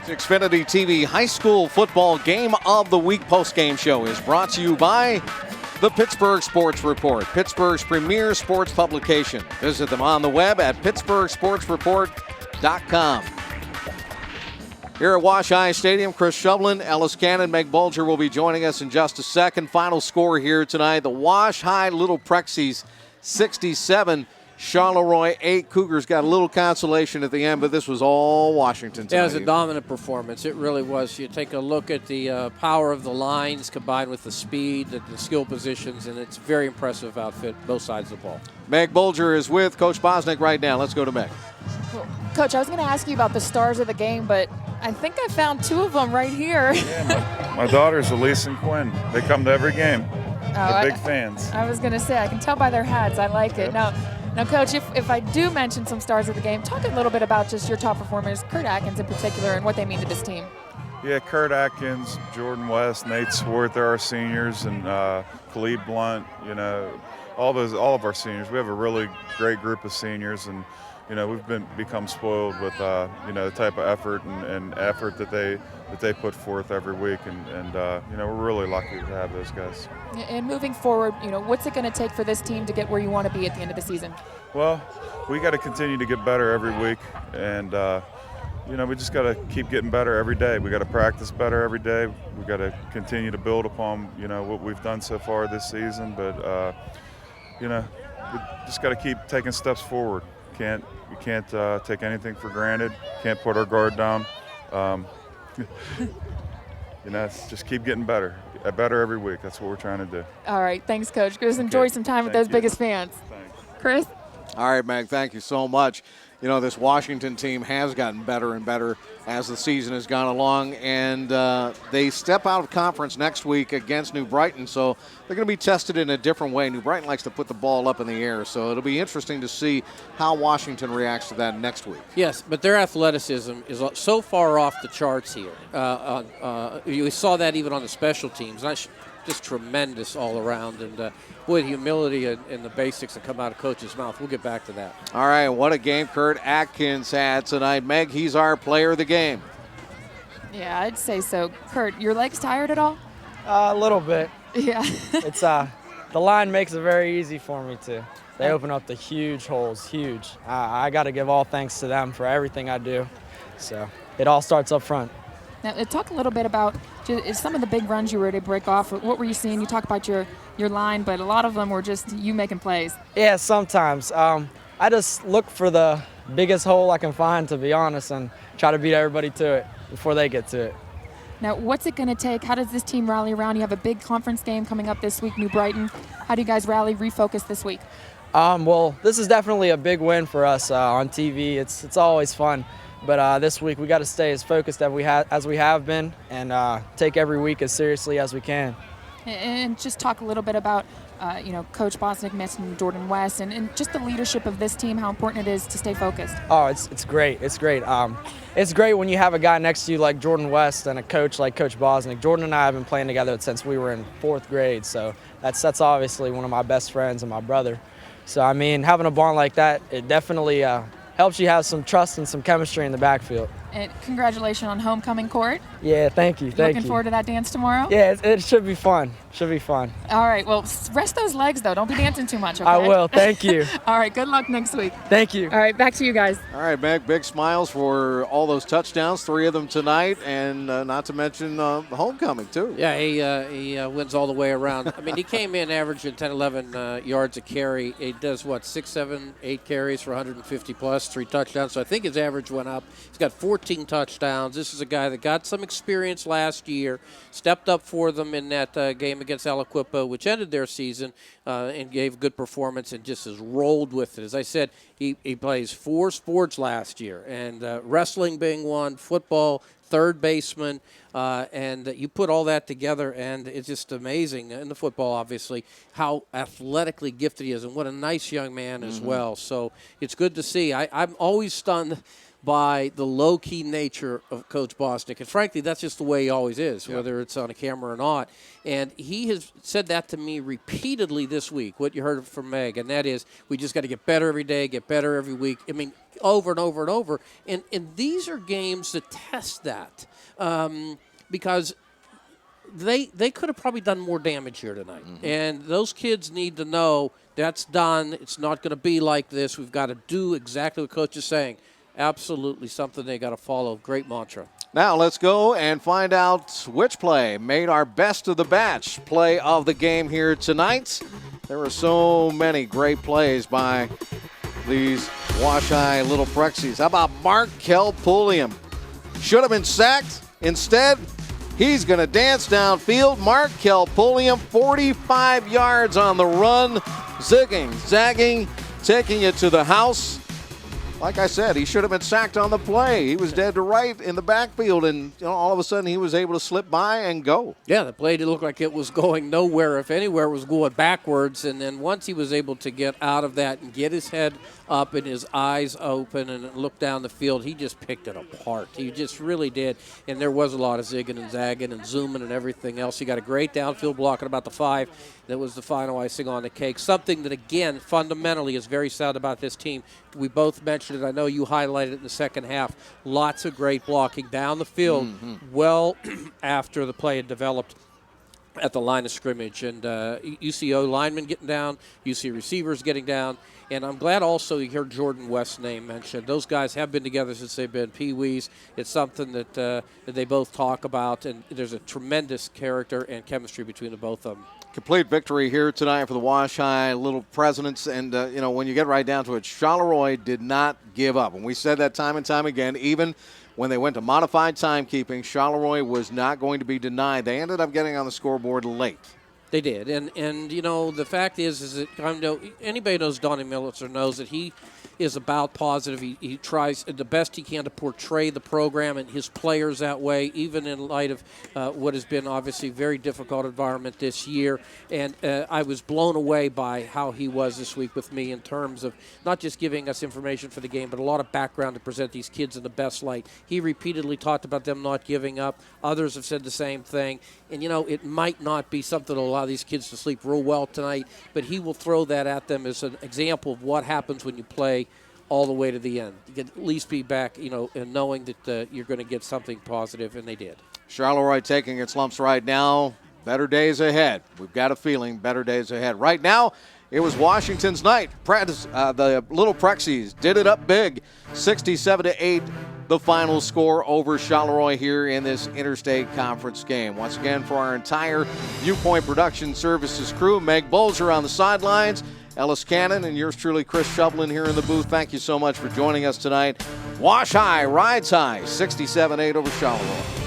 Xfinity TV High School Football Game of the Week postgame show is brought to you by the Pittsburgh Sports Report, Pittsburgh's premier sports publication. Visit them on the web at pittsburghsportsreport.com. Here at Wash High Stadium, Chris Shovlin, Ellis Cannon, Meg Bulger will be joining us in just a second. Final score here tonight, the Wash High Little Prexies 67, Charleroi 8. Cougars got a little consolation at the end, but this was all Washington tonight. Yeah, it was a dominant performance. It really was. You take a look at the power of the lines combined with the speed, the skill positions, and it's a very impressive outfit, both sides of the ball. Meg Bulger is with Coach Bosnick right now. Let's go to Meg. Well, Coach, I was going to ask you about the stars of the game, but I think I found two of them right here. Yeah, my daughters, Elise and Quinn, they come to every game. They're big fans. I was going to say, I can tell by their hats. I like it. Now, Coach, if I do mention some stars of the game, talk a little bit about just your top performers, Kurt Atkins in particular, and what they mean to this team. Yeah, Kurt Atkins, Jordan West, Nate Swarth are our seniors, and Khalid Blunt, all of our seniors. We have a really great group of seniors, and we've become spoiled with the type of effort and effort that they put forth every week, and we're really lucky to have those guys. And moving forward, what's it going to take for this team to get where you want to be at the end of the season? Well, we got to continue to get better every week, and we just got to keep getting better every day. We got to practice better every day. We got to continue to build upon what we've done so far this season, but we just got to keep taking steps forward. We can't take anything for granted. Can't put our guard down. Just keep getting better every week. That's what we're trying to do. All right, thanks, Coach. Just enjoy some time with those biggest fans. Thanks. Chris? All right, Meg, thank you so much. This Washington team has gotten better and better as the season has gone along, and they step out of conference next week against New Brighton, so they're going to be tested in a different way. New Brighton likes to put the ball up in the air, so it'll be interesting to see how Washington reacts to that next week. Yes, but their athleticism is so far off the charts here. You saw that even on the special teams. Just tremendous all around, and boy, the humility and the basics that come out of Coach's mouth. We'll get back to that. All right, what a game Kurt Atkins had tonight. Meg, he's our player of the game. Yeah, I'd say so. Kurt, your legs tired at all? A little bit. Yeah. It's the line makes it very easy for me too. They open up the huge holes, huge. I got to give all thanks to them for everything I do. So it all starts up front. Now, talk a little bit about some of the big runs you were able to break off. What were you seeing? You talk about your line, but a lot of them were just you making plays. Yeah, sometimes. I just look for the biggest hole I can find, to be honest, and try to beat everybody to it before they get to it. Now, what's it going to take? How does this team rally around? You have a big conference game coming up this week, New Brighton. How do you guys rally, refocus this week? Well, this is definitely a big win for us on TV. It's always fun. But this week we got to stay as focused as we have been, and take every week as seriously as we can. And just talk a little bit about, Coach Bosnick mentioned Jordan West, and just the leadership of this team, how important it is to stay focused. Oh, it's great. It's great. It's great when you have a guy next to you like Jordan West and a coach like Coach Bosnick. Jordan and I have been playing together since we were in 4th grade, so that's obviously one of my best friends and my brother. So, having a bond like that, it definitely helps you have some trust and some chemistry in the backfield. And congratulations on homecoming court. Yeah, thank you. Looking forward to that dance tomorrow? Yeah, it should be fun. Should be fun. All right, well, rest those legs, though. Don't be dancing too much, okay? I will. Thank you. All right, good luck next week. Thank you. All right, back to you guys. All right, Meg, big smiles for all those touchdowns, 3 of them tonight, and not to mention the homecoming, too. Yeah, he wins all the way around. He came in averaging 10, 11 yards a carry. He does, 6, 7, 8 carries for 150 plus, 3 touchdowns. So I think his average went up. He's got 14 touchdowns. This is a guy that got some experience last year, stepped up for them in that game against Aliquippa, which ended their season, and gave a good performance and just has rolled with it. As I said, he plays 4 sports last year, and wrestling being one, football, third baseman, and you put all that together, and it's just amazing in the football, obviously, how athletically gifted he is, and what a nice young man as well. So it's good to see. I'm always stunned by the low-key nature of Coach Bosnick. And frankly, that's just the way he always is, whether it's on a camera or not. And he has said that to me repeatedly this week, what you heard from Meg, and that is we just got to get better every day, get better every week. I mean, over and over and over. And these are games that test that because they could have probably done more damage here tonight. Mm-hmm. And those kids need to know that's done. It's not going to be like this. We've got to do exactly what Coach is saying. Absolutely something they got to follow. Great mantra. Now let's go and find out which play made our best of the batch play of the game here tonight. There were so many great plays by these Wash-Eye Little Prexies. How about Markel Pulliam? Should have been sacked. Instead, he's going to dance downfield. Markel Pulliam, 45 yards on the run. Zigging, zagging, taking it to the house. Like I said, he should have been sacked on the play. He was dead to right in the backfield, and all of a sudden he was able to slip by and go. Yeah, the play did look like it was going nowhere. If anywhere, it was going backwards. And then once he was able to get out of that and get his head up and his eyes open and look down the field, he just picked it apart. He just really did. And there was a lot of zigging and zagging and zooming and everything else. He got a great downfield block at about the 5. That was the final icing on the cake. Something that, again, fundamentally is very sound about this team. We both mentioned it. I know you highlighted it in the second half. Lots of great blocking down the field well after the play had developed at the line of scrimmage. And you see linemen getting down. You see receivers getting down. And I'm glad also you heard Jordan West's name mentioned. Those guys have been together since they've been Pee-wees. It's something that they both talk about, and there's a tremendous character and chemistry between the both of them. Complete victory here tonight for the Wash-Eye Little Presidents. And, when you get right down to it, Charleroi did not give up. And we said that time and time again, even when they went to modified timekeeping, Charleroi was not going to be denied. They ended up getting on the scoreboard late. They did, and the fact is that anybody who knows Donnie Militzer knows that he is about positive. He tries the best he can to portray the program and his players that way, even in light of what has been obviously a very difficult environment this year. And I was blown away by how he was this week with me in terms of not just giving us information for the game, but a lot of background to present these kids in the best light. He repeatedly talked about them not giving up. Others have said the same thing. And, it might not be something that will allow these kids to sleep real well tonight, but he will throw that at them as an example of what happens when you play all the way to the end. You can at least be back, and knowing that you're going to get something positive, and they did. Charleroi taking its lumps right now. Better days ahead. We've got a feeling better days ahead. Right now, it was Washington's night. The Little Prexies did it up big, 67-8. The final score over Charleroi here in this Interstate Conference game. Once again, for our entire Viewpoint Production Services crew, Meg Bolzer on the sidelines, Ellis Cannon, and yours truly, Chris Shovlin, here in the booth. Thank you so much for joining us tonight. Wash High rides high, 67-8 over Charleroi.